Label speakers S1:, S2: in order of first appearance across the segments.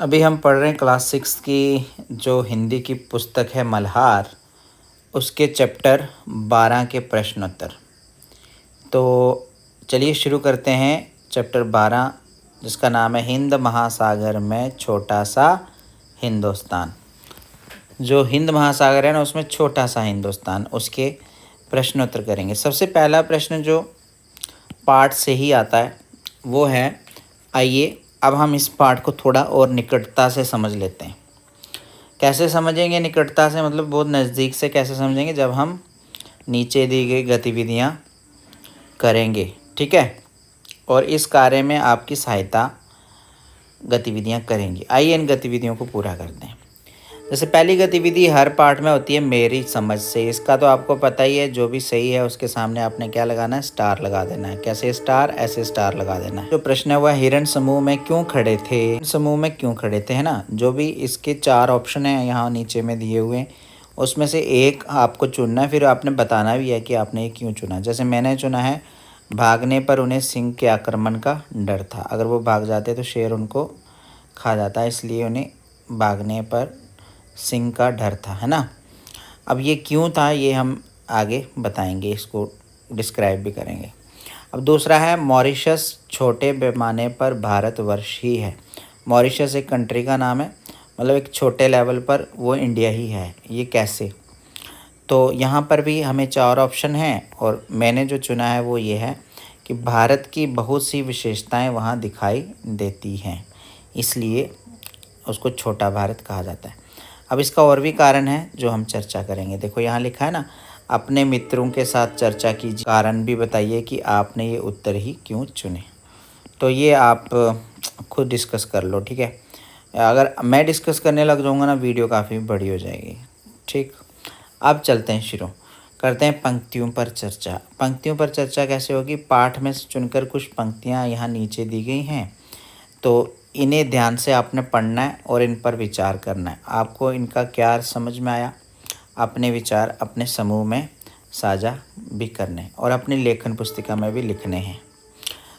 S1: अभी हम पढ़ रहे हैं क्लास 6 की जो हिंदी की पुस्तक है मल्हार, उसके चैप्टर 12 के प्रश्नोत्तर। तो चलिए शुरू करते हैं चैप्टर 12, जिसका नाम है हिंद महासागर में छोटा सा हिंदुस्तान। जो हिंद महासागर है ना, उसमें छोटा सा हिंदुस्तान, उसके प्रश्नोत्तर करेंगे। सबसे पहला प्रश्न जो पाठ से ही आता है वो है, आइए अब हम इस पाठ को थोड़ा और निकटता से समझ लेते हैं। कैसे समझेंगे निकटता से, मतलब बहुत नज़दीक से कैसे समझेंगे, जब हम नीचे दी गई गतिविधियाँ करेंगे, ठीक है। और इस कार्य में आपकी सहायता गतिविधियाँ करेंगी। आइए इन गतिविधियों को पूरा करते हैं। जैसे पहली गतिविधि हर पाठ में होती है मेरी समझ से। इसका तो आपको पता ही है, जो भी सही है उसके सामने आपने क्या लगाना है, स्टार लगा देना है। कैसे स्टार, ऐसे स्टार लगा देना है। जो प्रश्न है वह हिरण समूह में क्यों खड़े थे, समूह में क्यों खड़े थे, है ना। जो भी इसके 4 ऑप्शन हैं यहाँ नीचे में दिए हुए हैं, उसमें से एक आपको चुनना है, फिर आपने बताना भी है कि आपने ये क्यों चुना। जैसे मैंने चुना है भागने पर उन्हें सिंह के आक्रमण का डर था। अगर वो भाग जाते तो शेर उनको खा जाता है, इसलिए उन्हें भागने पर सिंह का डर था, है ना। अब ये क्यों था ये हम आगे बताएंगे, इसको डिस्क्राइब भी करेंगे। अब दूसरा है मॉरिशस छोटे पैमाने पर भारतवर्ष ही है। मॉरिशस एक कंट्री का नाम है, मतलब एक छोटे लेवल पर वो इंडिया ही है। ये कैसे, तो यहाँ पर भी हमें 4 ऑप्शन हैं और मैंने जो चुना है वो ये है कि भारत की बहुत सी विशेषताएं वहाँ दिखाई देती हैं, इसलिए उसको छोटा भारत कहा जाता है। अब इसका और भी कारण है जो हम चर्चा करेंगे। देखो यहाँ लिखा है ना, अपने मित्रों के साथ चर्चा कीजिए, कारण भी बताइए कि आपने ये उत्तर ही क्यों चुने। तो ये आप खुद डिस्कस कर लो, ठीक है। अगर मैं डिस्कस करने लग जाऊँगा ना, वीडियो काफ़ी बड़ी हो जाएगी, ठीक। अब चलते हैं, शुरू करते हैं पंक्तियों पर चर्चा। पंक्तियों पर चर्चा कैसे होगी, पाठ में से चुनकर कुछ पंक्तियाँ यहाँ नीचे दी गई हैं, तो इन्हें ध्यान से आपने पढ़ना है और इन पर विचार करना है। आपको इनका क्या समझ में आया, अपने विचार अपने समूह में साझा भी करने हैं और अपनी लेखन पुस्तिका में भी लिखने हैं।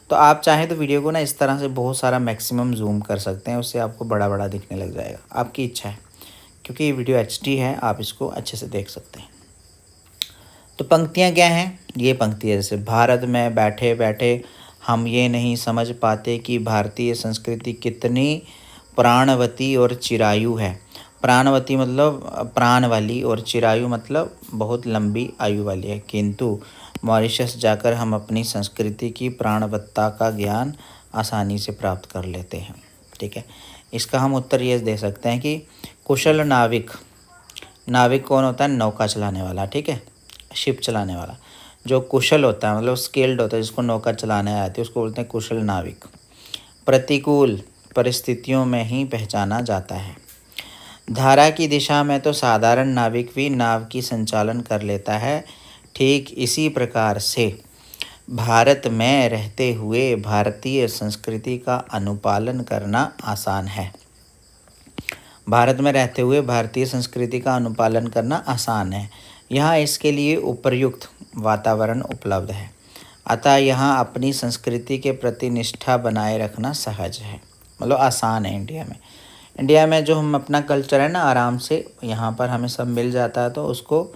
S1: तो आप चाहें तो वीडियो को ना इस तरह से बहुत सारा मैक्सिमम जूम कर सकते हैं, उससे आपको बड़ा बड़ा दिखने लग जाएगा, आपकी इच्छा है, क्योंकि ये वीडियो HD है, आप इसको अच्छे से देख सकते हैं। तो पंक्तियाँ क्या हैं, ये पंक्तियाँ जैसे भारत में बैठे बैठे हम ये नहीं समझ पाते कि भारतीय संस्कृति कितनी प्राणवती और चिरायु है। प्राणवती मतलब प्राण वाली, और चिरायु मतलब बहुत लंबी आयु वाली है। किंतु मॉरिशस जाकर हम अपनी संस्कृति की प्राणवत्ता का ज्ञान आसानी से प्राप्त कर लेते हैं, ठीक है। इसका हम उत्तर ये दे सकते हैं कि कुशल नाविक, नाविक कौन होता है, नौका चलाने वाला, ठीक है, शिप चलाने वाला। जो कुशल होता है मतलब स्किल्ड होता है, जिसको नौका चलाने आती है, उसको बोलते हैं कुशल नाविक। प्रतिकूल परिस्थितियों में ही पहचाना जाता है। धारा की दिशा में तो साधारण नाविक भी नाव की संचालन कर लेता है, ठीक इसी प्रकार से भारत में रहते हुए भारतीय संस्कृति का अनुपालन करना आसान है। भारत में रहते हुए भारतीय संस्कृति का अनुपालन करना आसान है। यहाँ इसके लिए उपयुक्त वातावरण उपलब्ध है, अतः यहाँ अपनी संस्कृति के प्रति निष्ठा बनाए रखना सहज है, मतलब आसान है। इंडिया में जो हम अपना कल्चर है ना, आराम से यहाँ पर हमें सब मिल जाता है तो उसको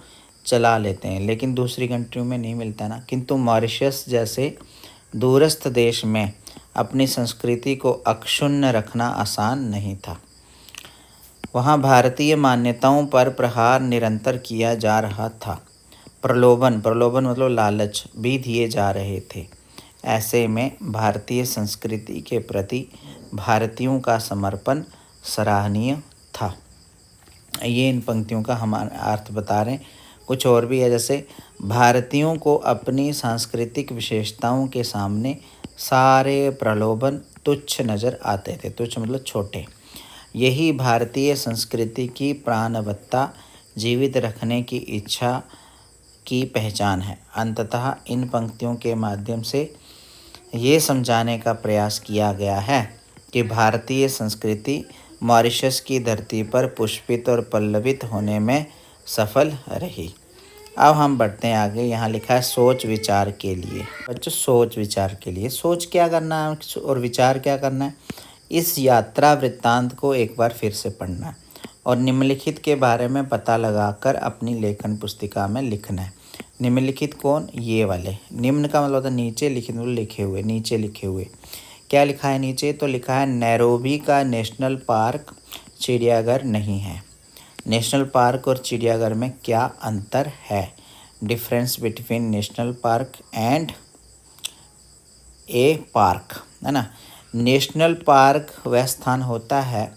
S1: चला लेते हैं, लेकिन दूसरी कंट्रियों में नहीं मिलता ना। किंतु मॉरिशस जैसे दूरस्थ देश में अपनी संस्कृति को अक्षुण्ण रखना आसान नहीं था। वहाँ भारतीय मान्यताओं पर प्रहार निरंतर किया जा रहा था। प्रलोभन, प्रलोभन मतलब लालच भी दिए जा रहे थे। ऐसे में भारतीय संस्कृति के प्रति भारतीयों का समर्पण सराहनीय था। ये इन पंक्तियों का हम अर्थ बता रहे हैं। कुछ और भी है, जैसे भारतीयों को अपनी सांस्कृतिक विशेषताओं के सामने सारे प्रलोभन तुच्छ नज़र आते थे। तुच्छ मतलब छोटे। यही भारतीय संस्कृति की प्राणवत्ता, जीवित रखने की इच्छा की पहचान है। अंततः इन पंक्तियों के माध्यम से ये समझाने का प्रयास किया गया है कि भारतीय संस्कृति मॉरिशस की धरती पर पुष्पित और पल्लवित होने में सफल रही। अब हम बढ़ते हैं आगे। यहाँ लिखा है सोच विचार के लिए। बच्चों सोच विचार के लिए, सोच क्या करना है और विचार क्या करना है, इस यात्रा वृत्तांत को एक बार फिर से पढ़ना है और निम्नलिखित के बारे में पता लगाकर अपनी लेखन पुस्तिका में लिखना है। निम्नलिखित कौन? ये वाले। निम्न का मतलब होता है नीचे, लिखित मतलब लिखे हुए, नीचे लिखे हुए। क्या लिखा है नीचे? तो लिखा है नैरोबी का नेशनल पार्क चिड़ियाघर नहीं है। नेशनल पार्क और चिड़ियाघर में क्या अंतर है? Difference between national park and A park, है ना। नेशनल पार्क वह स्थान होता है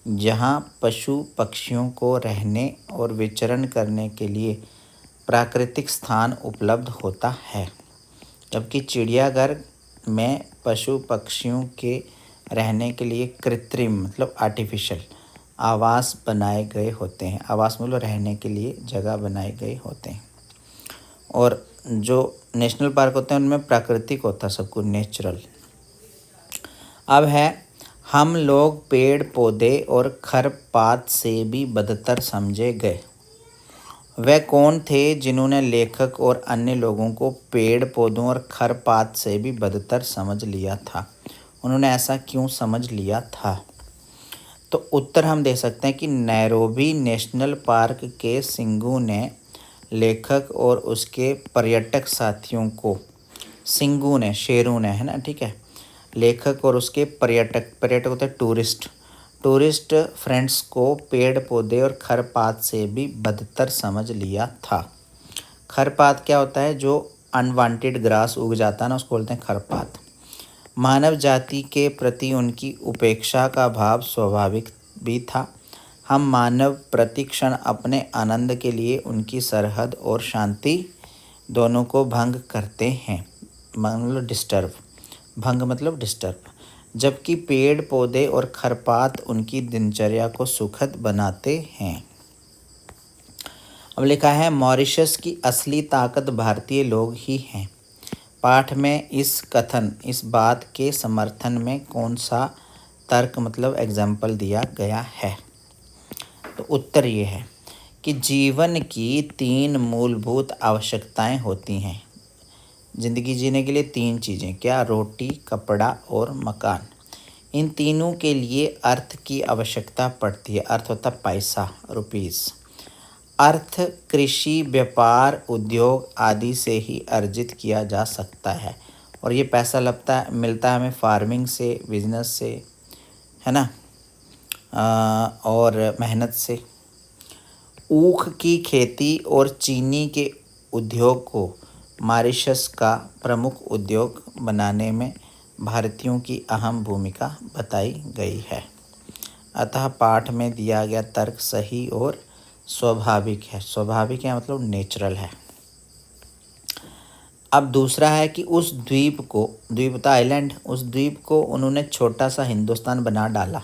S1: जहाँ पशु पक्षियों को रहने और विचरण करने के लिए प्राकृतिक स्थान उपलब्ध होता है, जबकि चिड़ियाघर में पशु पक्षियों के रहने के लिए कृत्रिम मतलब आर्टिफिशियल आवास बनाए गए होते हैं। आवास मतलब रहने के लिए जगह बनाए गए होते हैं। और जो नेशनल पार्क होते हैं उनमें प्राकृतिक होता है सब कुछ, नेचुरल। अब है हम लोग पेड़ पौधे और खरपात से भी बदतर समझे गए। वह कौन थे जिन्होंने लेखक और अन्य लोगों को पेड़ पौधों और खरपात से भी बदतर समझ लिया था? उन्होंने ऐसा क्यों समझ लिया था? तो उत्तर हम दे सकते हैं कि नैरोबी नेशनल पार्क के सिंघू ने लेखक और उसके पर्यटक साथियों को, सिंघू ने, शेरू ने, है ना, ठीक है, लेखक और उसके पर्यटक होते हैं टूरिस्ट फ्रेंड्स को पेड़ पौधे और खरपात से भी बदतर समझ लिया था। खरपात क्या होता है? जो अनवांटेड ग्रास उग जाता है ना, उसको बोलते हैं खरपात। मानव जाति के प्रति उनकी उपेक्षा का भाव स्वाभाविक भी था। हम मानव प्रतिक्षण अपने आनंद के लिए उनकी सरहद और शांति दोनों को भंग करते हैं, मतलब डिस्टर्ब, भंग मतलब डिस्टर्ब, जबकि पेड़ पौधे और खरपात उनकी दिनचर्या को सुखद बनाते हैं। अब लिखा है मॉरिशस की असली ताकत भारतीय लोग ही हैं। पाठ में इस बात के समर्थन में कौन सा तर्क मतलब एग्जाम्पल दिया गया है? तो उत्तर ये है कि जीवन की 3 मूलभूत आवश्यकताएं होती हैं। ज़िंदगी जीने के लिए 3 चीज़ें, क्या? रोटी, कपड़ा और मकान। इन तीनों के लिए अर्थ की आवश्यकता पड़ती है। अर्थ होता है पैसा, रुपीज़। अर्थ कृषि, व्यापार, उद्योग आदि से ही अर्जित किया जा सकता है और ये पैसा मिलता है हमें फार्मिंग से, बिजनेस से, है ना, और मेहनत से। ऊख की खेती और चीनी के उद्योग को मॉरिशस का प्रमुख उद्योग बनाने में भारतीयों की अहम भूमिका बताई गई है। अतः पाठ में दिया गया तर्क सही और स्वाभाविक है। स्वाभाविक है मतलब नेचुरल है। अब दूसरा है कि उस द्वीप था आइलैंड, उस द्वीप को उन्होंने छोटा सा हिंदुस्तान बना डाला।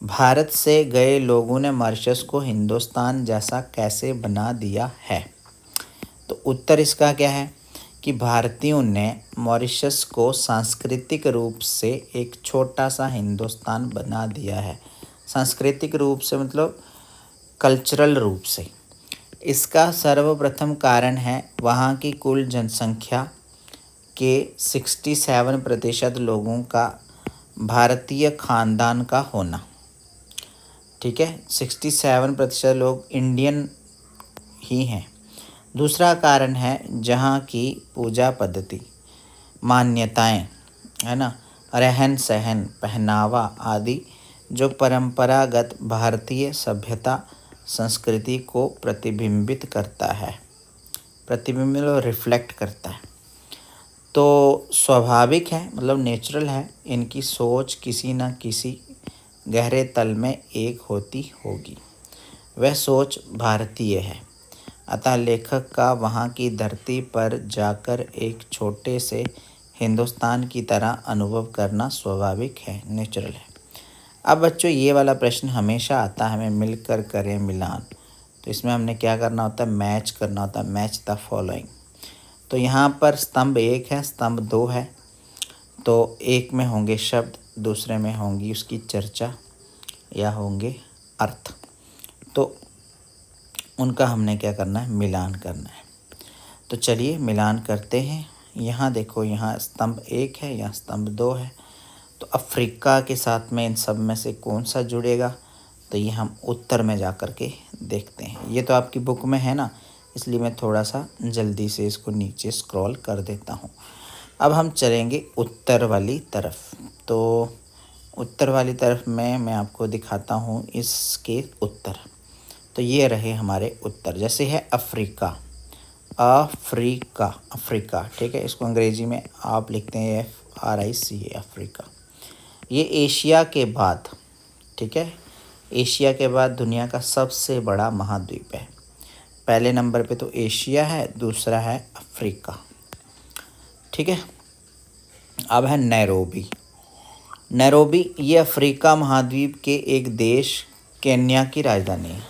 S1: भारत से गए लोगों ने मॉरिशस को हिंदुस्तान जैसा कैसे बना दिया है? तो उत्तर इसका क्या है कि भारतीयों ने मॉरिशस को सांस्कृतिक रूप से एक छोटा सा हिंदुस्तान बना दिया है। सांस्कृतिक रूप से मतलब कल्चरल रूप से। इसका सर्वप्रथम कारण है वहाँ की कुल जनसंख्या के 67% लोगों का भारतीय खानदान का होना। ठीक है, 67% लोग इंडियन ही हैं। दूसरा कारण है जहाँ की पूजा पद्धति, मान्यताएं, है ना, रहन सहन, पहनावा आदि जो परंपरागत भारतीय सभ्यता संस्कृति को प्रतिबिंबित करता है, प्रतिबिंबित और रिफ्लेक्ट करता है। तो स्वाभाविक है मतलब नेचुरल है, इनकी सोच किसी न किसी गहरे तल में एक होती होगी। वह सोच भारतीय है। अतः लेखक का वहाँ की धरती पर जाकर एक छोटे से हिंदुस्तान की तरह अनुभव करना स्वाभाविक है, नेचुरल है। अब बच्चों ये वाला प्रश्न हमेशा आता है, हमें मिलकर करें मिलान। तो इसमें हमने क्या करना होता है? मैच करना होता है, मैच द फॉलोइंग। तो यहाँ पर स्तंभ 1 है, स्तंभ 2 है। तो एक में होंगे शब्द, दूसरे में होंगी उसकी चर्चा या होंगे अर्थ। तो उनका हमने क्या करना है? मिलान करना है। तो चलिए मिलान करते हैं। यहाँ देखो, यहाँ स्तंभ 1 है, यहाँ स्तंभ 2 है। तो अफ्रीका के साथ में इन सब में से कौन सा जुड़ेगा, तो ये हम उत्तर में जा कर के देखते हैं। ये तो आपकी बुक में है ना, इसलिए मैं थोड़ा सा जल्दी से इसको नीचे स्क्रॉल कर देता हूँ। अब हम चलेंगे उत्तर वाली तरफ। तो उत्तर वाली तरफ में मैं आपको दिखाता हूँ इसके उत्तर। तो ये रहे हमारे उत्तर। जैसे है अफ्रीका, अफ्रीका, अफ्रीका, ठीक है। इसको अंग्रेजी में आप लिखते हैं FRICA, अफ्रीका। ये एशिया के बाद, ठीक है, एशिया के बाद दुनिया का सबसे बड़ा महाद्वीप है। पहले नंबर पे तो एशिया है, दूसरा है अफ्रीका, ठीक है। अब है नैरोबी। नैरोबी ये अफ्रीका महाद्वीप के एक देश केन्या की राजधानी है,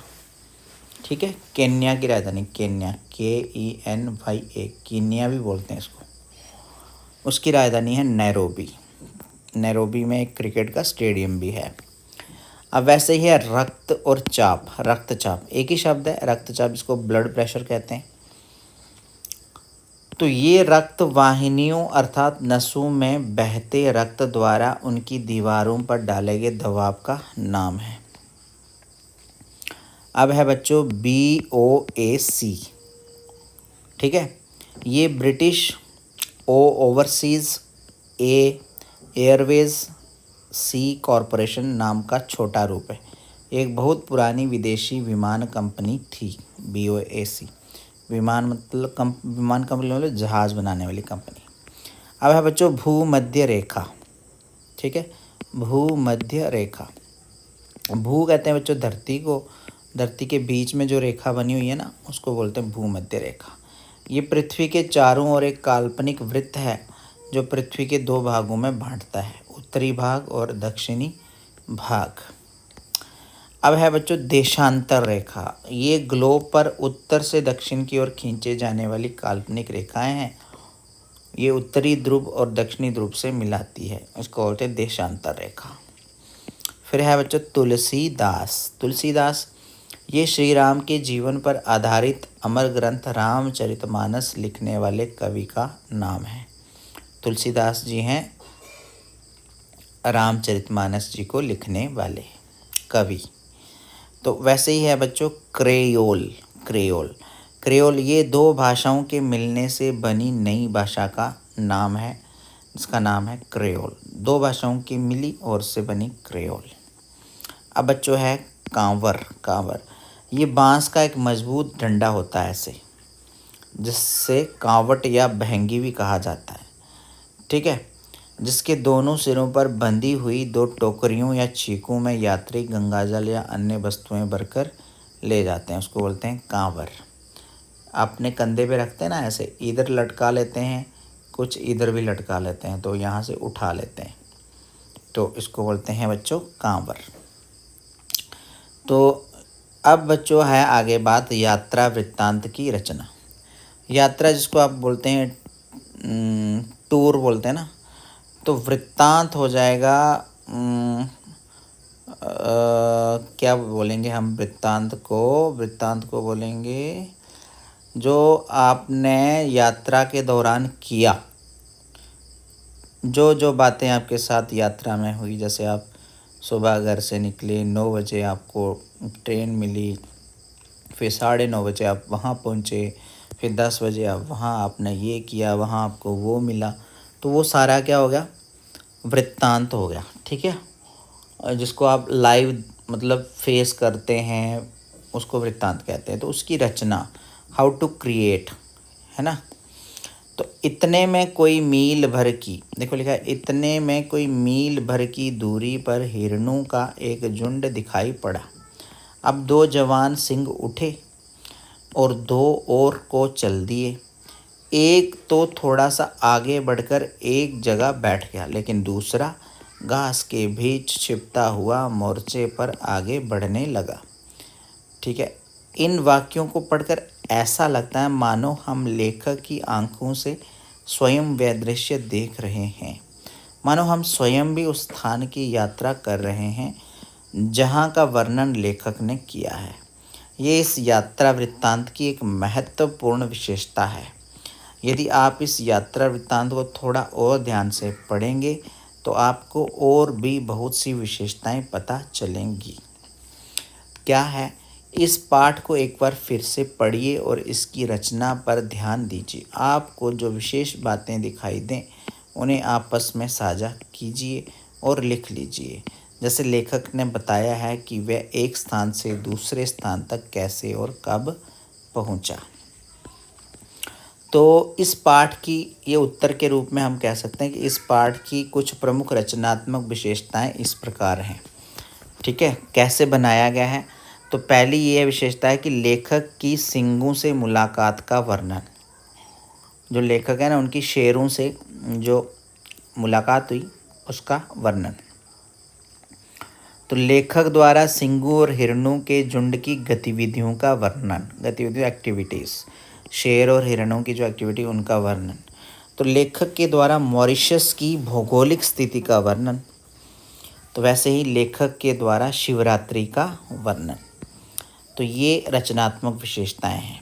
S1: ठीक है। केन्या की राजधानी, केन्या, KENYA, कीनिया भी बोलते हैं इसको। उसकी राजधानी है नैरोबी। नैरोबी में एक क्रिकेट का स्टेडियम भी है। अब वैसे ही है रक्त और चाप। रक्तचाप एक ही शब्द है, रक्तचाप, इसको ब्लड प्रेशर कहते हैं। तो ये रक्त वाहिनियों अर्थात नसों में बहते रक्त द्वारा उनकी दीवारों पर डाले गए दबाव का नाम है। अब है बच्चों BOAC, ठीक है। ये ब्रिटिश ओवरसीज़ एयरवेज सी कॉरपोरेशन नाम का छोटा रूप है। एक बहुत पुरानी विदेशी विमान कंपनी थी। BOAC विमान मतलब विमान कंपनी मतलब जहाज़ बनाने वाली कंपनी। अब है बच्चों भूमध्य रेखा, ठीक है। भूमध्य रेखा, भू कहते हैं बच्चों धरती को, धरती के बीच में जो रेखा बनी हुई है ना, उसको बोलते हैं भूमध्य रेखा। ये पृथ्वी के चारों ओर एक काल्पनिक वृत्त है जो पृथ्वी के दो भागों में बांटता है, उत्तरी भाग और दक्षिणी भाग। अब है बच्चों देशांतर रेखा। ये ग्लोब पर उत्तर से दक्षिण की ओर खींचे जाने वाली काल्पनिक रेखाएं हैं। ये उत्तरी ध्रुव और दक्षिणी ध्रुव से मिलाती है, इसको बोलते हैं देशांतर रेखा। फिर है बच्चों तुलसीदास। तुलसीदास ये श्री राम के जीवन पर आधारित अमर ग्रंथ रामचरितमानस लिखने वाले कवि का नाम है। तुलसीदास जी हैं रामचरितमानस जी को लिखने वाले कवि। तो वैसे ही है बच्चों क्रेयोल। क्रेयोल, क्रेयोल ये दो भाषाओं के मिलने से बनी नई भाषा का नाम है, जिसका नाम है क्रेयोल। दो भाषाओं की मिली और से बनी क्रेयोल। अब बच्चों है कांवर। कांवर ये बांस का एक मजबूत डंडा होता है ऐसे, जिससे कांवट या बहंगी भी कहा जाता है, ठीक है। जिसके दोनों सिरों पर बंधी हुई दो टोकरियों या छीकों में यात्री गंगाजल या अन्य वस्तुएं भरकर ले जाते हैं, उसको बोलते हैं कांवर। अपने कंधे पे रखते हैं ना, ऐसे इधर लटका लेते हैं, कुछ इधर भी लटका लेते हैं, तो यहाँ से उठा लेते हैं, तो इसको बोलते हैं बच्चों कांवर। तो अब बच्चों है आगे बात यात्रा वृत्तांत की रचना। यात्रा जिसको आप बोलते हैं टूर बोलते हैं ना, तो वृत्तांत हो जाएगा क्या बोलेंगे हम वृत्तांत को बोलेंगे जो आपने यात्रा के दौरान किया, जो बातें आपके साथ यात्रा में हुई। जैसे आप सुबह घर से निकले, 9 बजे आपको ट्रेन मिली, फिर 9:30 बजे आप वहाँ पहुँचे, फिर 10 बजे आप वहाँ आपने ये किया, वहाँ आपको वो मिला, तो वो सारा क्या हो गया, वृत्तांत हो गया, ठीक है। और जिसको आप लाइव मतलब फेस करते हैं, उसको वृत्तांत कहते हैं। तो उसकी रचना, हाउ टू क्रिएट, है ना। तो इतने में कोई मील भर की, देखो लिखा है, इतने में कोई मील भर की दूरी पर हिरणों का एक झुंड दिखाई पड़ा। अब 2 जवान सिंह उठे और 2 और को चल दिए। एक तो थोड़ा सा आगे बढ़कर एक जगह बैठ गया, लेकिन दूसरा घास के बीच छिपता हुआ मोर्चे पर आगे बढ़ने लगा, ठीक है। इन वाक्यों को पढ़कर ऐसा लगता है मानो हम लेखक की आंखों से स्वयं वह दृश्य देख रहे हैं, मानो हम स्वयं भी उस स्थान की यात्रा कर रहे हैं जहाँ का वर्णन लेखक ने किया है। ये इस यात्रा वृत्तांत की एक महत्वपूर्ण विशेषता है। यदि आप इस यात्रा वृत्तांत को थोड़ा और ध्यान से पढ़ेंगे तो आपको और भी बहुत सी विशेषताएं पता चलेंगी। क्या है, इस पाठ को एक बार फिर से पढ़िए और इसकी रचना पर ध्यान दीजिए। आपको जो विशेष बातें दिखाई दें उन्हें आपस में साझा कीजिए और लिख लीजिए। जैसे लेखक ने बताया है कि वह एक स्थान से दूसरे स्थान तक कैसे और कब पहुंचा। तो इस पाठ की ये उत्तर के रूप में हम कह सकते हैं कि इस पाठ की कुछ प्रमुख रचनात्मक विशेषताएं इस प्रकार हैं। ठीक है, कैसे बनाया गया है? तो पहली ये विशेषता है कि लेखक की सिंगों से मुलाकात का वर्णन। जो लेखक है ना, उनकी शेरों से जो मुलाकात हुई उसका वर्णन। तो लेखक द्वारा सिंगों और हिरणों के झुंड की गतिविधियों का वर्णन, गतिविधियों एक्टिविटीज़, शेर और हिरणों की जो एक्टिविटी उनका वर्णन। तो लेखक के द्वारा मॉरिशस की भौगोलिक स्थिति का वर्णन। तो वैसे ही लेखक के द्वारा शिवरात्रि का वर्णन। तो ये रचनात्मक विशेषताएं हैं।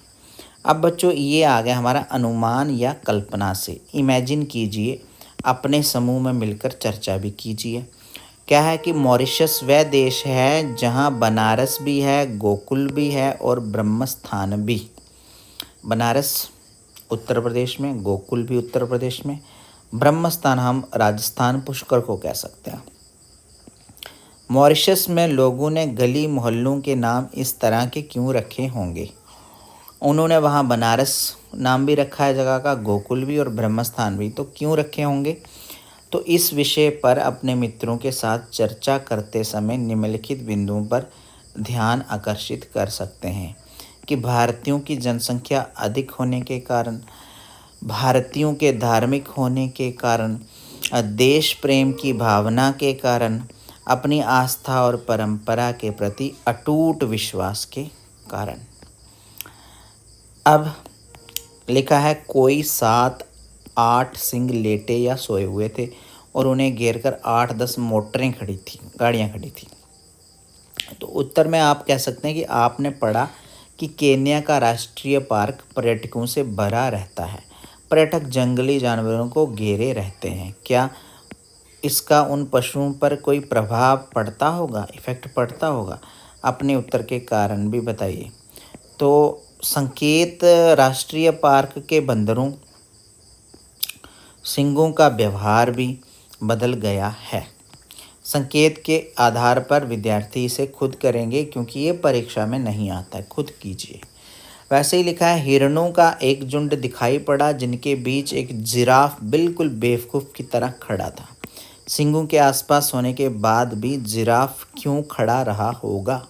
S1: अब बच्चों ये आ गया हमारा अनुमान या कल्पना से। इमेजिन कीजिए, अपने समूह में मिलकर चर्चा भी कीजिए। क्या है कि मॉरिशस वह देश है जहाँ बनारस भी है, गोकुल भी है और ब्रह्मस्थान भी। बनारस उत्तर प्रदेश में, गोकुल भी उत्तर प्रदेश में, ब्रह्मस्थान हम राजस्थान पुष्कर को कह सकते हैं। मॉरिशस में लोगों ने गली मोहल्लों के नाम इस तरह के क्यों रखे होंगे? उन्होंने वहाँ बनारस नाम भी रखा है जगह का, गोकुल भी और ब्रह्मस्थान भी, तो क्यों रखे होंगे? तो इस विषय पर अपने मित्रों के साथ चर्चा करते समय निम्नलिखित बिंदुओं पर ध्यान आकर्षित कर सकते हैं कि भारतीयों की जनसंख्या अधिक होने के कारण, भारतीयों के धार्मिक होने के कारण, देश प्रेम की भावना के कारण, अपनी आस्था और परंपरा के प्रति अटूट विश्वास के कारण। अब लिखा है, कोई 7-8 सिंह लेटे या सोए हुए थे और उन्हें घेरकर 8-10 मोटरें खड़ी थी, गाड़ियाँ खड़ी थी। तो उत्तर में आप कह सकते हैं कि आपने पढ़ा कि केन्या का राष्ट्रीय पार्क पर्यटकों से भरा रहता है। पर्यटक जंगली जानवरों को घेरे रहते हैं। क्या इसका उन पशुओं पर कोई प्रभाव पड़ता होगा, इफेक्ट पड़ता होगा? अपने उत्तर के कारण भी बताइए। तो संकेत, राष्ट्रीय पार्क के बंदरों सिंगों का व्यवहार भी बदल गया है। संकेत के आधार पर विद्यार्थी इसे खुद करेंगे क्योंकि ये परीक्षा में नहीं आता है, खुद कीजिए। वैसे ही लिखा है, हिरणों का एक झुंड दिखाई पड़ा जिनके बीच एक जिराफ बिल्कुल बेवकूफ़ की तरह खड़ा था। सिंगों के आसपास होने के बाद भी जिराफ क्यों खड़ा रहा होगा?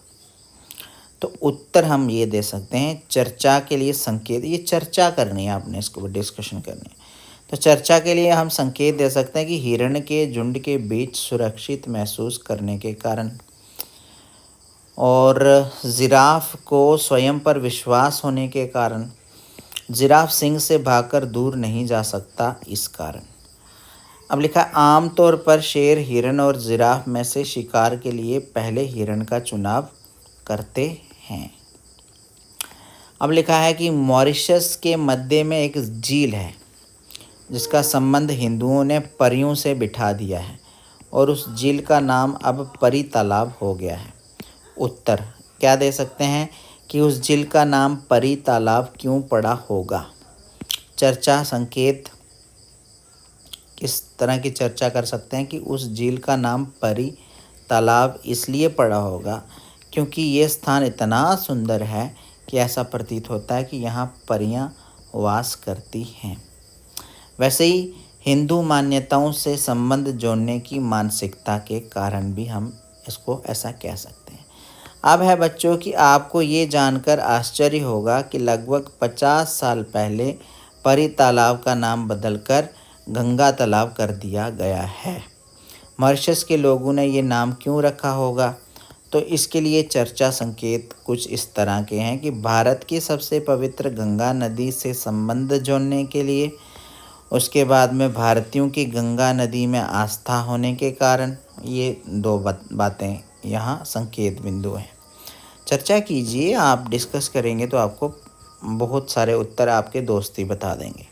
S1: तो उत्तर हम ये दे सकते हैं, चर्चा के लिए संकेत। ये चर्चा करनी है, आपने इसको डिस्कशन करनी है। तो चर्चा के लिए हम संकेत दे सकते हैं कि हिरण के झुंड के बीच सुरक्षित महसूस करने के कारण, और जिराफ को स्वयं पर विश्वास होने के कारण, जिराफ सिंह से भागकर दूर नहीं जा सकता इस कारण। अब लिखा, आमतौर पर शेर, हिरण और जिराफ में से शिकार के लिए पहले हिरण का चुनाव करते हैं। अब लिखा है कि मॉरिशस के मध्य में एक झील है जिसका संबंध हिंदुओं ने परियों से बिठा दिया है और उस झील का नाम अब परी तालाब हो गया है। उत्तर क्या दे सकते हैं कि उस झील का नाम परी तालाब क्यों पड़ा होगा? चर्चा, संकेत, किस तरह की चर्चा कर सकते हैं कि उस झील का नाम परी तालाब इसलिए पड़ा होगा क्योंकि ये स्थान इतना सुंदर है कि ऐसा प्रतीत होता है कि यहाँ परियां वास करती हैं। वैसे ही हिंदू मान्यताओं से संबंध जोड़ने की मानसिकता के कारण भी हम इसको ऐसा कह सकते हैं। अब है बच्चों कि आपको ये जानकर आश्चर्य होगा कि लगभग 50 साल पहले परी तालाब का नाम बदलकर गंगा तालाब कर दिया गया है। मॉरिशस के लोगों ने ये नाम क्यों रखा होगा? तो इसके लिए चर्चा, संकेत कुछ इस तरह के हैं कि भारत की सबसे पवित्र गंगा नदी से संबंध जोड़ने के लिए, उसके बाद में भारतीयों की गंगा नदी में आस्था होने के कारण, ये दो बातें यहाँ संकेत बिंदु हैं। चर्चा कीजिए, आप डिस्कस करेंगे तो आपको बहुत सारे उत्तर आपके दोस्त ही बता देंगे।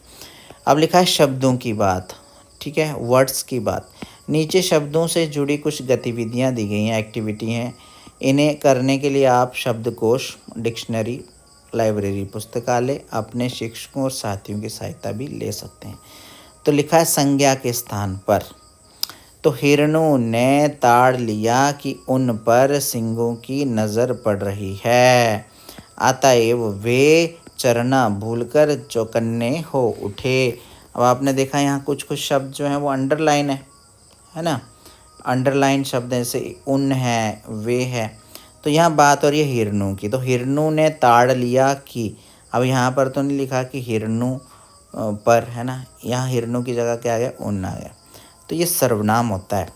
S1: अब लिखा है शब्दों की बात, ठीक है, वर्ड्स की बात। नीचे शब्दों से जुड़ी कुछ गतिविधियाँ दी गई हैं, एक्टिविटी हैं। इन्हें करने के लिए आप शब्दकोश, डिक्शनरी, लाइब्रेरी, पुस्तकालय, अपने शिक्षकों और साथियों की सहायता भी ले सकते हैं। तो लिखा है संज्ञा के स्थान पर, तो हिरणों ने ताड़ लिया कि उन पर सिंहों की नज़र पड़ रही है, अतएव वे चरना भूलकर चौकन्ने हो उठे। अब आपने देखा यहाँ कुछ कुछ शब्द जो हैं वो अंडरलाइन है ना, अंडरलाइन शब्द जैसे उन है, वे है। तो यहाँ बात हो रही है हिरणों की, तो हिरणों ने ताड़ लिया कि, अब यहाँ पर तो नहीं लिखा कि हिरणों पर, है ना, यहाँ हिरणों की जगह क्या आ गया, उन आ गया, तो ये सर्वनाम होता है।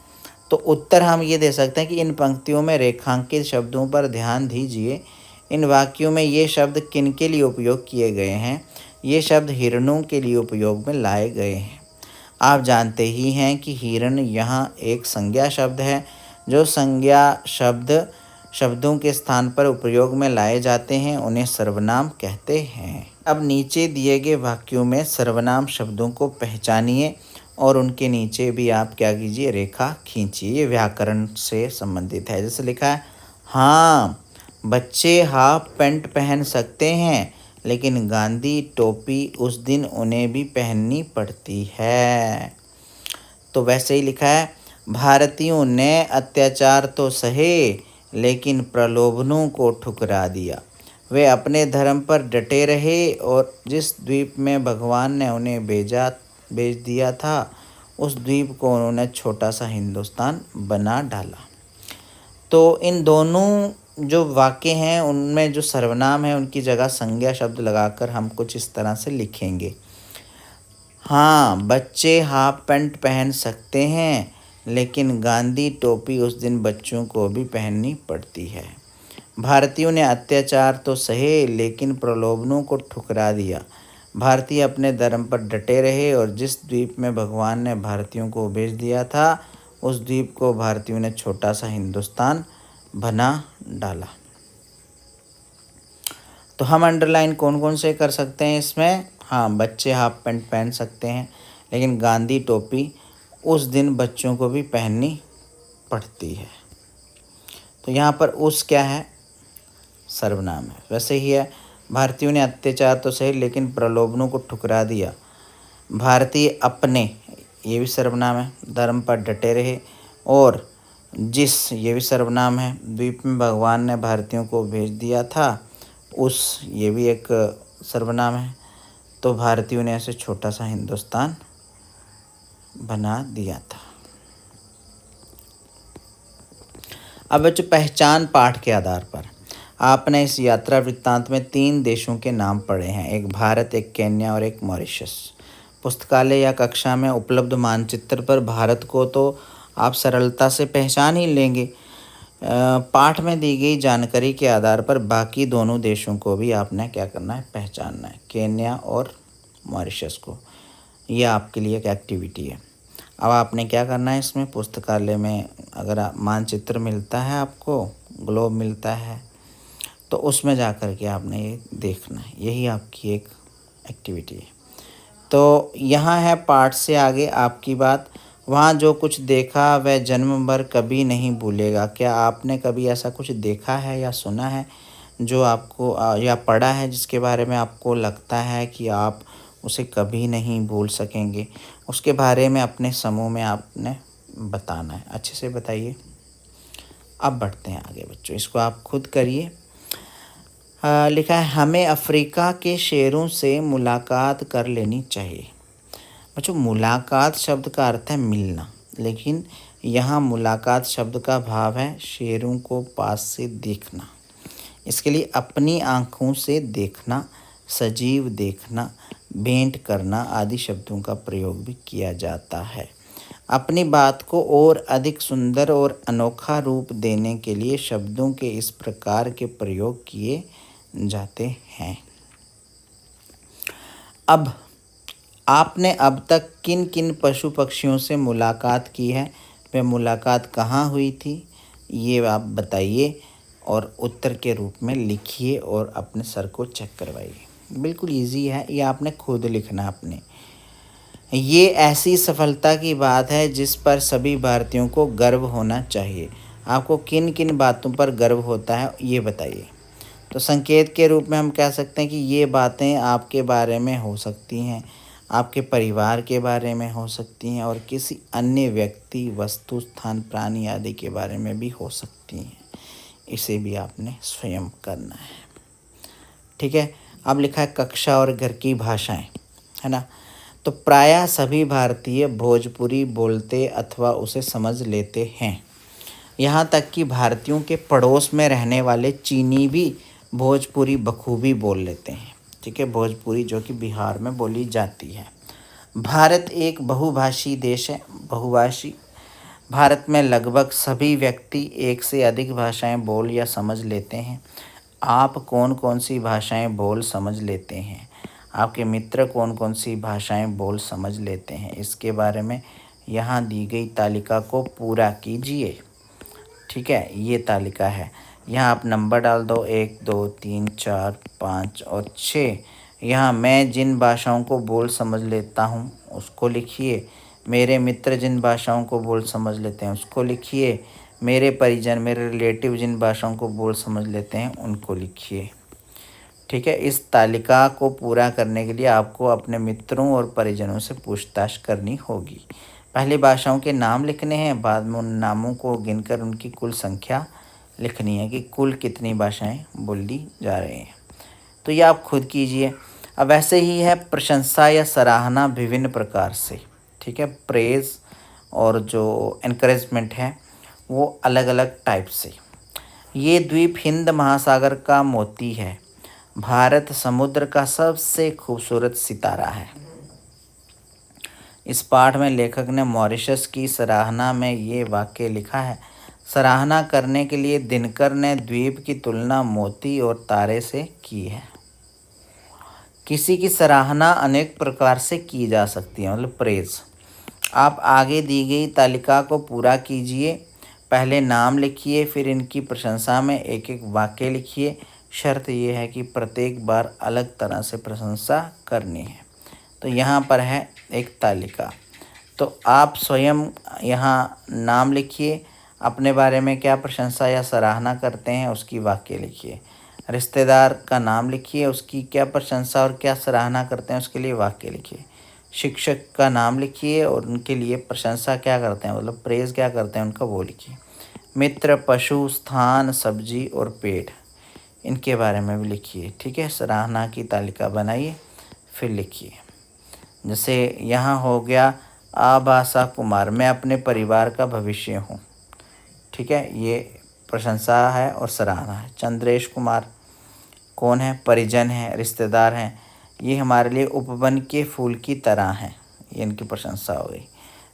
S1: तो उत्तर हम ये दे सकते हैं कि इन पंक्तियों में रेखांकित शब्दों पर ध्यान दीजिए। इन वाक्यों में ये शब्द किनके लिए उपयोग किए गए हैं? ये शब्द हिरणों के लिए उपयोग में लाए गए हैं। आप जानते ही हैं कि हिरण यहाँ एक संज्ञा शब्द है। जो संज्ञा शब्दों के स्थान पर उपयोग में लाए जाते हैं उन्हें सर्वनाम कहते हैं। अब नीचे दिए गए वाक्यों में सर्वनाम शब्दों को पहचानिए और उनके नीचे भी आप क्या कीजिए, रेखा खींचिए। ये व्याकरण से संबंधित है। जैसे लिखा है, हाँ बच्चे हाफ पैंट पहन सकते हैं, लेकिन गांधी टोपी उस दिन उन्हें भी पहननी पड़ती है। तो वैसे ही लिखा है, भारतीयों ने अत्याचार तो सहे, लेकिन प्रलोभनों को ठुकरा दिया। वे अपने धर्म पर डटे रहे और जिस द्वीप में भगवान ने उन्हें भेज दिया था, उस द्वीप को उन्होंने छोटा सा हिंदुस्तान बना डाला। तो इन दोनों जो वाक्य हैं उनमें जो सर्वनाम है उनकी जगह संज्ञा शब्द लगाकर हम कुछ इस तरह से लिखेंगे। हाँ बच्चे हाफ पैंट पहन सकते हैं, लेकिन गांधी टोपी उस दिन बच्चों को भी पहननी पड़ती है। भारतीयों ने अत्याचार तो सहे, लेकिन प्रलोभनों को ठुकरा दिया। भारतीय अपने धर्म पर डटे रहे और जिस द्वीप में भगवान ने भारतीयों को भेज दिया था, उस द्वीप को भारतीयों ने छोटा सा हिंदुस्तान बना डाला। तो हम अंडरलाइन कौन कौन से कर सकते हैं इसमें? हाँ बच्चे हाफ पैंट पहन सकते हैं, लेकिन गांधी टोपी उस दिन बच्चों को भी पहननी पड़ती है। तो यहाँ पर उस क्या है, सर्वनाम है। वैसे ही है, भारतीयों ने अत्याचार तो सही लेकिन प्रलोभनों को ठुकरा दिया। भारतीय अपने, ये भी सर्वनाम है, धर्म पर डटे रहे, और जिस, ये भी सर्वनाम है, द्वीप में भगवान ने भारतीयों को भेज दिया था, उस, ये भी एक सर्वनाम है। तो भारतीयों ने ऐसे छोटा सा हिंदुस्तान बना दिया था। अब बच्चों पहचान पाठ के आधार पर आपने इस यात्रा वृत्तांत में 3 देशों के नाम पढ़े हैं, एक भारत, एक केन्या और एक मॉरिशस। पुस्तकालय या कक्षा में उपलब्ध मानचित्र पर भारत को तो आप सरलता से पहचान ही लेंगे। पाठ में दी गई जानकारी के आधार पर बाकी दोनों देशों को भी आपने क्या करना है, पहचानना है, केन्या और मॉरिशस को। यह आपके लिए एक एक्टिविटी है। अब आपने क्या करना है, इसमें पुस्तकालय में अगर मानचित्र मिलता है, आपको ग्लोब मिलता है, तो उसमें जा कर के आपने ये देखना है। यही आपकी एक एक्टिविटी है। तो यहाँ है पाठ से आगे आपकी बात, वहाँ जो कुछ देखा वह जन्म भर कभी नहीं भूलेगा। क्या आपने कभी ऐसा कुछ देखा है या सुना है जो आपको या पढ़ा है जिसके बारे में आपको लगता है कि आप उसे कभी नहीं भूल सकेंगे? उसके बारे में अपने समूह में आपने बताना है। अच्छे से बताइए। अब बढ़ते हैं आगे बच्चों, इसको आप खुद करिए। लिखा है, हमें अफ्रीका के शेरों से मुलाकात कर लेनी चाहिए। बच्चों मुलाकात शब्द का अर्थ है मिलना, लेकिन यहाँ मुलाकात शब्द का भाव है शेरों को पास से देखना। इसके लिए अपनी आँखों से देखना, सजीव देखना, भेंट करना आदि शब्दों का प्रयोग भी किया जाता है। अपनी बात को और अधिक सुंदर और अनोखा रूप देने के लिए शब्दों के इस प्रकार के प्रयोग किए जाते हैं। अब आपने अब तक किन किन पशु पक्षियों से मुलाकात की है, वह मुलाकात कहाँ हुई थी, ये आप बताइए और उत्तर के रूप में लिखिए और अपने सर को चेक करवाइए। बिल्कुल इजी है, ये आपने खुद लिखना अपने। ये ऐसी सफलता की बात है जिस पर सभी भारतीयों को गर्व होना चाहिए। आपको किन किन बातों पर गर्व होता है ये बताइए। तो संकेत के रूप में हम कह सकते हैं कि ये बातें आपके बारे में हो सकती हैं, आपके परिवार के बारे में हो सकती हैं और किसी अन्य व्यक्ति, वस्तु, स्थान, प्राणी आदि के बारे में भी हो सकती हैं। इसे भी आपने स्वयं करना है। ठीक है। अब लिखा है कक्षा और घर की भाषाएं, है ना। तो प्रायः सभी भारतीय भोजपुरी बोलते अथवा उसे समझ लेते हैं। यहाँ तक कि भारतीयों के पड़ोस में रहने वाले चीनी भी भोजपुरी बखूबी बोल लेते हैं। ठीक है, भोजपुरी जो कि बिहार में बोली जाती है। भारत एक बहुभाषी देश है, बहुभाषी। भारत में लगभग सभी व्यक्ति एक से अधिक भाषाएं बोल या समझ लेते हैं। आप कौन कौन सी भाषाएं बोल समझ लेते हैं? आपके मित्र कौन कौन सी भाषाएं बोल समझ लेते हैं? इसके बारे में यहाँ दी गई तालिका को पूरा कीजिए। ठीक है, ये तालिका है। यहाँ आप नंबर डाल दो, 1 2 3 4 5 और 6। यहाँ मैं जिन भाषाओं को बोल समझ लेता हूँ उसको लिखिए। मेरे मित्र जिन भाषाओं को बोल समझ लेते हैं उसको लिखिए। मेरे परिजन, मेरे रिलेटिव जिन भाषाओं को बोल समझ लेते हैं उनको लिखिए। ठीक है, इस तालिका को पूरा करने के लिए आपको अपने मित्रों और परिजनों से पूछताछ करनी होगी। पहले भाषाओं के नाम लिखने हैं, बाद में उन नामों को गिनकर उनकी कुल संख्या लिखनी है कि कुल कितनी भाषाएं बोली जा रही हैं। तो ये आप खुद कीजिए। अब ऐसे ही है प्रशंसा या सराहना विभिन्न प्रकार से। ठीक है, प्रेज़ और जो एनकरेजमेंट है वो अलग अलग टाइप से। ये द्वीप हिंद महासागर का मोती है। भारत समुद्र का सबसे खूबसूरत सितारा है। इस पाठ में लेखक ने मॉरिशस की सराहना में ये वाक्य लिखा है। सराहना करने के लिए दिनकर ने द्वीप की तुलना मोती और तारे से की है। किसी की सराहना अनेक प्रकार से की जा सकती है, मतलब प्रेज़। आप आगे दी गई तालिका को पूरा कीजिए। पहले नाम लिखिए, फिर इनकी प्रशंसा में एक एक वाक्य लिखिए। शर्त यह है कि प्रत्येक बार अलग तरह से प्रशंसा करनी है। तो यहाँ पर है एक तालिका। तो आप स्वयं यहाँ नाम लिखिए, अपने बारे में क्या प्रशंसा या सराहना करते हैं उसकी वाक्य लिखिए। रिश्तेदार का नाम लिखिए, उसकी क्या प्रशंसा और क्या सराहना करते हैं उसके लिए वाक्य लिखिए। शिक्षक का नाम लिखिए और उनके लिए प्रशंसा क्या करते हैं, मतलब प्रेज़ क्या करते हैं उनका वो लिखिए। मित्र, पशु, स्थान, सब्जी और पेड़, इनके बारे में भी लिखिए। ठीक है, सराहना की तालिका बनाइए फिर लिखिए। जैसे यहाँ हो गया आभासा कुमार, मैं अपने परिवार का भविष्य हूँ। ठीक है, ये प्रशंसा है और सराहना है। चंद्रेश कुमार कौन है? परिजन हैं, रिश्तेदार हैं। ये हमारे लिए उपवन के फूल की तरह हैं, ये इनकी प्रशंसा हो गई।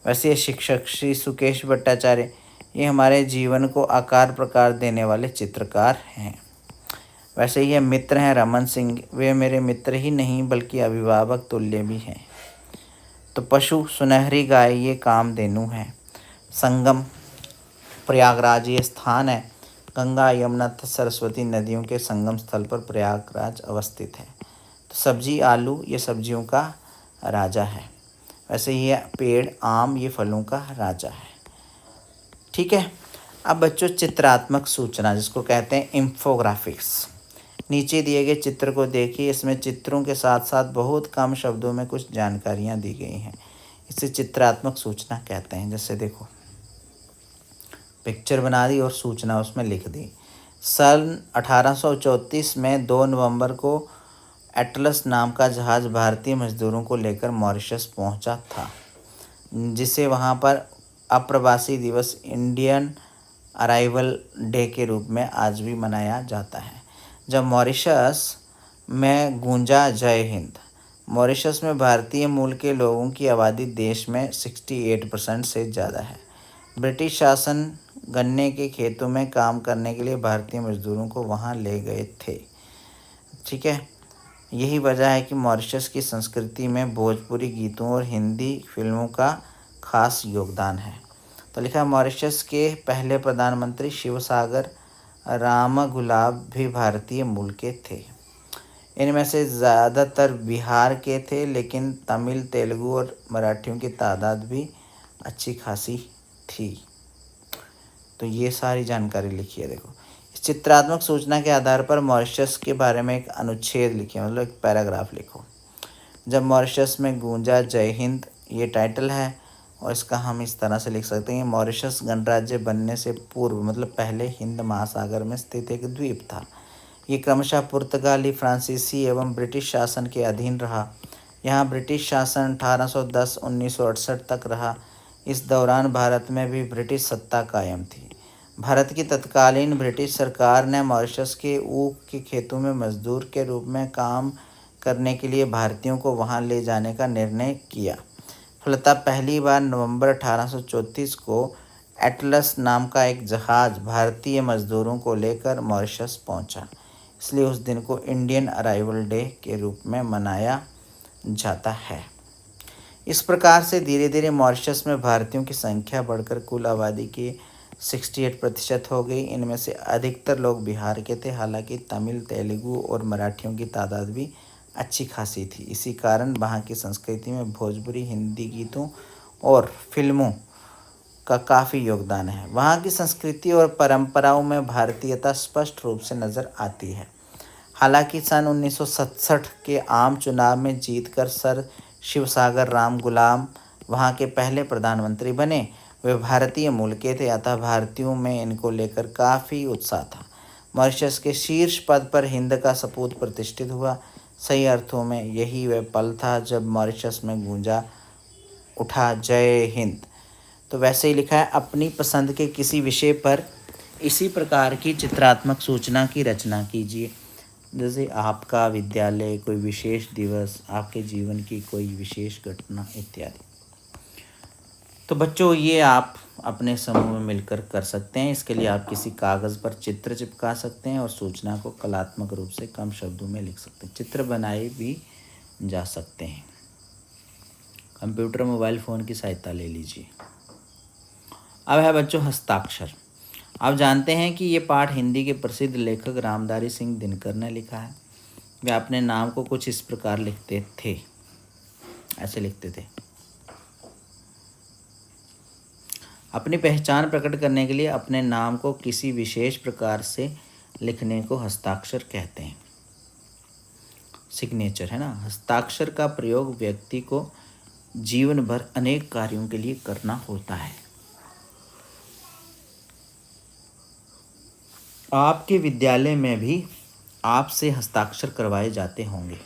S1: वैसे ये शिक्षक श्री सुकेश भट्टाचार्य, ये हमारे जीवन को आकार प्रकार देने वाले चित्रकार हैं। वैसे ये मित्र हैं रमन सिंह, वे मेरे मित्र ही नहीं बल्कि अभिभावक तुल्य भी हैं। तो पशु सुनहरी गाय, ये कामधेनु है। संगम प्रयागराज ये स्थान है। गंगा, यमुना तथा सरस्वती नदियों के संगम स्थल पर प्रयागराज अवस्थित है। तो सब्जी आलू, ये सब्जियों का राजा है। वैसे ये पेड़ आम, ये फलों का राजा है। ठीक है, अब बच्चों चित्रात्मक सूचना जिसको कहते हैं इंफोग्राफिक्स। नीचे दिए गए चित्र को देखिए, इसमें चित्रों के साथ साथ बहुत कम शब्दों में कुछ जानकारियाँ दी गई हैं। इसे चित्रात्मक सूचना कहते हैं। जैसे देखो, पिक्चर बना दी और सूचना उसमें लिख दी। सन 1834 में 2 नवंबर को एटलस नाम का जहाज़ भारतीय मजदूरों को लेकर मॉरिशस पहुंचा था, जिसे वहां पर अप्रवासी दिवस, इंडियन अराइवल डे के रूप में आज भी मनाया जाता है। जब मॉरिशस में गूंजा जय हिंद। मॉरिशस में भारतीय मूल के लोगों की आबादी देश में 68% से ज़्यादा है। ब्रिटिश शासन गन्ने के खेतों में काम करने के लिए भारतीय मजदूरों को वहां ले गए थे। ठीक है, यही वजह है कि मॉरिशस की संस्कृति में भोजपुरी गीतों और हिंदी फिल्मों का खास योगदान है। तो लिखा, मॉरिशस के पहले प्रधानमंत्री शिवसागर रामगुलाब भी भारतीय मूल के थे। इनमें से ज़्यादातर बिहार के थे, लेकिन तमिल, तेलुगु और मराठियों की तादाद भी अच्छी खासी थी। तो ये सारी जानकारी लिखी है। देखो, इस चित्रात्मक सूचना के आधार पर मॉरिशस के बारे में एक अनुच्छेद लिखिए, मतलब एक पैराग्राफ लिखो। जब मॉरिशस में गूंजा जय हिंद, ये टाइटल है। और इसका हम इस तरह से लिख सकते हैं, मॉरिशस गणराज्य बनने से पूर्व, मतलब पहले, हिंद महासागर में स्थित एक द्वीप था। ये क्रमशः पुर्तगाली, फ्रांसीसी एवं ब्रिटिश शासन के अधीन रहा। यहाँ ब्रिटिश शासन 1810-1968 तक रहा। इस दौरान भारत में भी ब्रिटिश सत्ता कायम थी। भारत की तत्कालीन ब्रिटिश सरकार ने मॉरिशस के ऊख के खेतों में मजदूर के रूप में काम करने के लिए भारतीयों को वहां ले जाने का निर्णय किया। फलतः पहली बार नवंबर 1834 को एटलस नाम का एक जहाज भारतीय मजदूरों को लेकर मॉरिशस पहुंचा। इसलिए उस दिन को इंडियन अराइवल डे के रूप में मनाया जाता है। इस प्रकार से धीरे धीरे मॉरिशस में भारतीयों की संख्या बढ़कर कुल आबादी की 68% हो गई। इनमें से अधिकतर लोग बिहार के थे। हालांकि तमिल, तेलुगु और मराठियों की तादाद भी अच्छी खासी थी। इसी कारण वहाँ की संस्कृति में भोजपुरी, हिंदी गीतों और फिल्मों का काफ़ी योगदान है। वहाँ की संस्कृति और परंपराओं में भारतीयता स्पष्ट रूप से नज़र आती है। हालांकि सन 1967 के आम चुनाव में जीतकर सर शिवसागर राम गुलाम वहाँ के पहले प्रधानमंत्री बने। वे भारतीय मूल के थे, अतः भारतीयों में इनको लेकर काफ़ी उत्साह था। मॉरिशस के शीर्ष पद पर हिंद का सपूत प्रतिष्ठित हुआ। सही अर्थों में यही वह पल था जब मॉरिशस में गूंजा उठा जय हिंद। तो वैसे ही लिखा है, अपनी पसंद के किसी विषय पर इसी प्रकार की चित्रात्मक सूचना की रचना कीजिए। जैसे आपका विद्यालय, कोई विशेष दिवस, आपके जीवन की कोई विशेष घटना इत्यादि। तो बच्चों, ये आप अपने समूह में मिलकर कर सकते हैं। इसके लिए आप किसी कागज़ पर चित्र चिपका सकते हैं और सूचना को कलात्मक रूप से कम शब्दों में लिख सकते हैं। चित्र बनाए भी जा सकते हैं। कंप्यूटर, मोबाइल फ़ोन की सहायता ले लीजिए। अब है बच्चों हस्ताक्षर। आप जानते हैं कि ये पाठ हिंदी के प्रसिद्ध लेखक रामधारी सिंह दिनकर ने लिखा है। वे अपने नाम को कुछ इस प्रकार लिखते थे, ऐसे लिखते थे। अपनी पहचान प्रकट करने के लिए अपने नाम को किसी विशेष प्रकार से लिखने को हस्ताक्षर कहते हैं। सिग्नेचर है ना। हस्ताक्षर का प्रयोग व्यक्ति को जीवन भर अनेक कार्यों के लिए करना होता है। आपके विद्यालय में भी आपसे हस्ताक्षर करवाए जाते होंगे।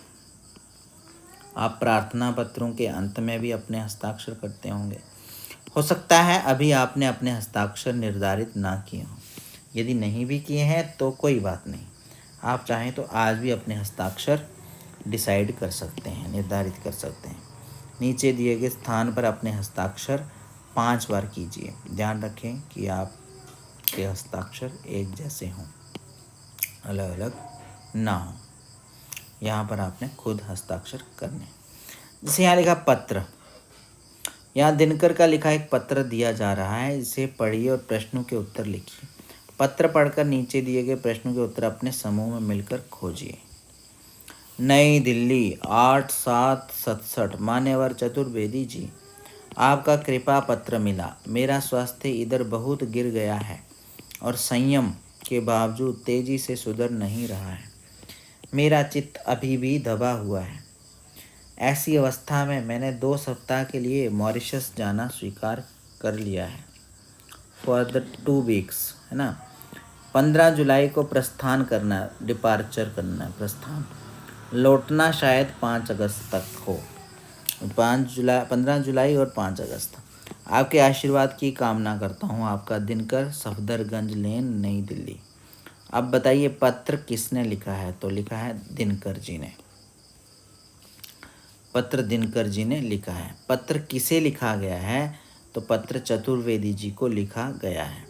S1: आप प्रार्थना पत्रों के अंत में भी अपने हस्ताक्षर करते होंगे। हो सकता है अभी आपने अपने हस्ताक्षर निर्धारित ना किए हों। यदि नहीं भी किए हैं तो कोई बात नहीं, आप चाहें तो आज भी अपने हस्ताक्षर डिसाइड कर सकते हैं, निर्धारित कर सकते हैं। नीचे दिए गए स्थान पर अपने हस्ताक्षर 5 बार कीजिए। ध्यान रखें कि आपके हस्ताक्षर एक जैसे हों, अलग अलग ना हो। यहाँ पर आपने खुद हस्ताक्षर करने। जैसे यहाँ लिखा पत्र, यहाँ दिनकर का लिखा एक पत्र दिया जा रहा है। इसे पढ़िए और प्रश्नों के उत्तर लिखिए। पत्र पढ़कर नीचे दिए गए प्रश्नों के उत्तर अपने समूह में मिलकर खोजिए। नई दिल्ली 8/7/67। मान्यवर चतुर्वेदी जी, आपका कृपा पत्र मिला। मेरा स्वास्थ्य इधर बहुत गिर गया है और संयम के बावजूद तेजी से सुधर नहीं रहा है। मेरा चित्त अभी भी दबा हुआ है। ऐसी अवस्था में मैंने 2 सप्ताह के लिए मॉरिशस जाना स्वीकार कर लिया है। फॉर द 2 वीक्स, है ना। 15 जुलाई को प्रस्थान करना, डिपार्चर करना, प्रस्थान। लौटना शायद 5 अगस्त तक हो। 15 जुलाई और 5 अगस्त। आपके आशीर्वाद की कामना करता हूँ। आपका दिनकर, सफदरगंज लेन, नई दिल्ली। अब बताइए पत्र किसने लिखा है? तो लिखा है दिनकर जी ने। पत्र दिनकर जी ने लिखा है। पत्र किसे लिखा गया है? तो पत्र चतुर्वेदी जी को लिखा गया है।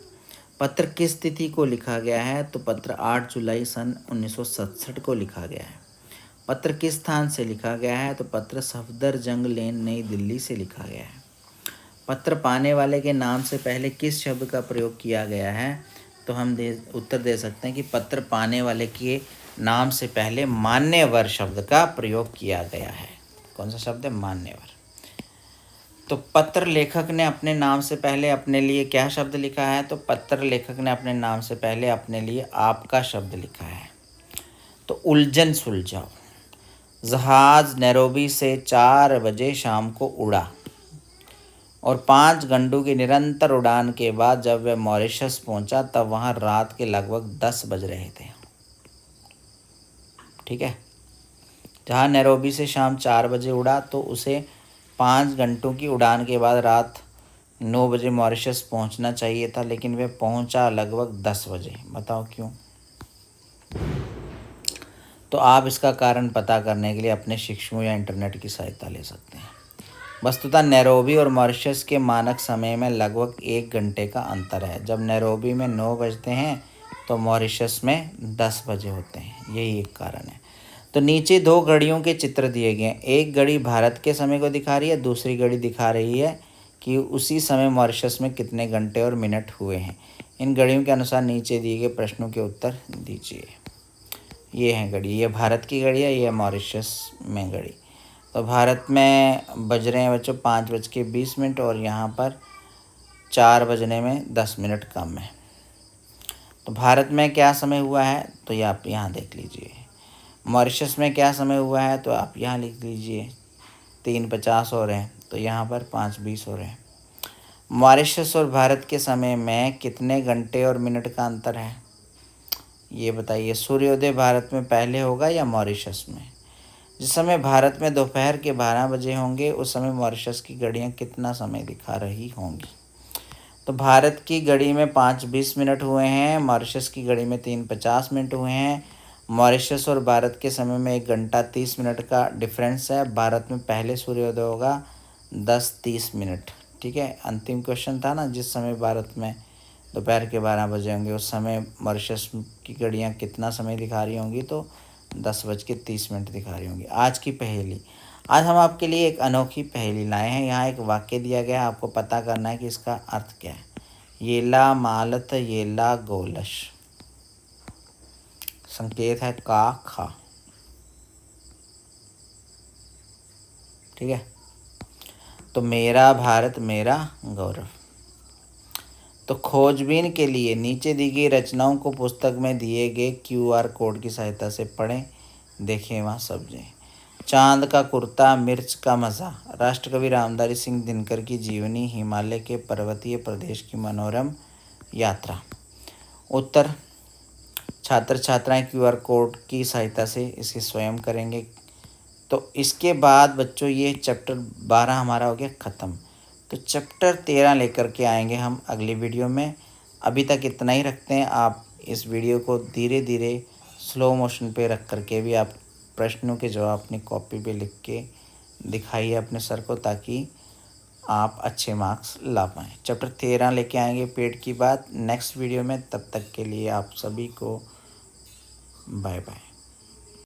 S1: पत्र किस तिथि को लिखा गया है? तो पत्र 8 जुलाई सन 1967 को लिखा गया है। पत्र किस स्थान से लिखा गया है? तो पत्र सफदरजंग लेन, नई दिल्ली से लिखा गया है। पत्र पाने वाले के नाम से पहले किस शब्द का प्रयोग किया गया है? तो हम उत्तर दे सकते हैं कि पत्र पाने वाले के नाम से पहले मान्यवर शब्द का प्रयोग किया गया है। कौन सा शब्द है? मान्यवर। तो पत्र लेखक ने अपने नाम से पहले अपने लिए क्या शब्द लिखा है? तो पत्र लेखक ने अपने नाम से पहले अपने लिए आपका शब्द लिखा है। तो उलझन सुलझाओ। जहाज नैरोबी से 4 बजे शाम को उड़ा और 5 घंटों की निरंतर उड़ान के बाद जब वह मॉरिशस पहुंचा तब वहां रात के लगभग 10 बज रहे थे। ठीक है, जहाँ नैरोबी से शाम 4 बजे उड़ा तो उसे 5 घंटों की उड़ान के बाद रात 9 बजे मॉरिशस पहुंचना चाहिए था, लेकिन वह पहुंचा लगभग 10 बजे। बताओ क्यों? तो आप इसका कारण पता करने के लिए अपने शिक्षकों या इंटरनेट की सहायता ले सकते हैं। वस्तुतः नैरोबी और मॉरिशस के मानक समय में लगभग 1 घंटे का अंतर है। जब नैरोबी में 9 बजते हैं तो मॉरिशस में 10 बजे होते हैं, यही एक कारण है। तो नीचे 2 घड़ियों के चित्र दिए गए हैं। एक घड़ी भारत के समय को दिखा रही है, दूसरी घड़ी दिखा रही है कि उसी समय मॉरिशस में कितने घंटे और मिनट हुए हैं। इन घड़ियों के अनुसार नीचे दिए गए प्रश्नों के उत्तर दीजिए। ये है घड़ी, ये भारत की घड़ी है, ये मॉरिशस में घड़ी। तो भारत में बज रहे हैं बच्चों 5:20 और यहाँ पर 4 बजने में 10 मिनट कम है। तो भारत में क्या समय हुआ है? तो ये आप यहाँ देख लीजिए। मॉरिशस में क्या समय हुआ है? तो आप यहाँ लिख लीजिए 3:50 हो रहे हैं, तो यहाँ पर 5:20 हो रहे हैं। मॉरिशस और भारत के समय में कितने घंटे और मिनट का अंतर है? ये बताइए। सूर्योदय भारत में पहले होगा या मॉरिशस में? जिस समय भारत में दोपहर के 12 बजे होंगे उस समय मॉरिशस की घड़ियाँ कितना समय दिखा रही होंगी? तो भारत की घड़ी में 5:20 हुए हैं, मॉरिशस की घड़ी में 3:50 हुए हैं। मॉरिशस और भारत के समय में 1 घंटा 30 मिनट का डिफरेंस है। भारत में पहले सूर्योदय होगा 10:30। ठीक है, अंतिम क्वेश्चन था ना, जिस समय भारत में दोपहर के 12 बजे होंगे उस समय मॉरिशस की घड़ियाँ कितना समय दिखा रही होंगी? तो 10:30 दिखा रही होंगी। आज की पहेली। आज हम आपके लिए एक अनोखी पहेली लाए हैं। यहाँ एक वाक्य दिया गया है, आपको पता करना है कि इसका अर्थ क्या है। येला मालत येला गोलश। संकेत है का खा। ठीक है, तो मेरा भारत मेरा गौरव। तो खोजबीन के लिए नीचे दी गई रचनाओं को पुस्तक में दिए गए QR कोड की सहायता से पढ़ें, देखें वहाँ समझें। चांद का कुर्ता, मिर्च का मज़ा। राष्ट्रकवि रामधारी सिंह दिनकर की जीवनी, हिमालय के पर्वतीय प्रदेश की मनोरम यात्रा। उत्तर छात्र छात्राएं QR कोड की सहायता से इसे स्वयं करेंगे। तो इसके बाद बच्चों ये चैप्टर 12 हमारा हो गया ख़त्म। तो चैप्टर 13 लेकर के आएंगे हम अगली वीडियो में। अभी तक इतना ही रखते हैं। आप इस वीडियो को धीरे धीरे स्लो मोशन पे रख करके भी आप प्रश्नों के जवाब अपनी कॉपी पे लिख के दिखाइए अपने सर को, ताकि आप अच्छे मार्क्स ला पाएँ। चैप्टर 13 लेके आएंगे पेट की बात नेक्स्ट वीडियो में। तब तक के लिए आप सभी को बाय बाय।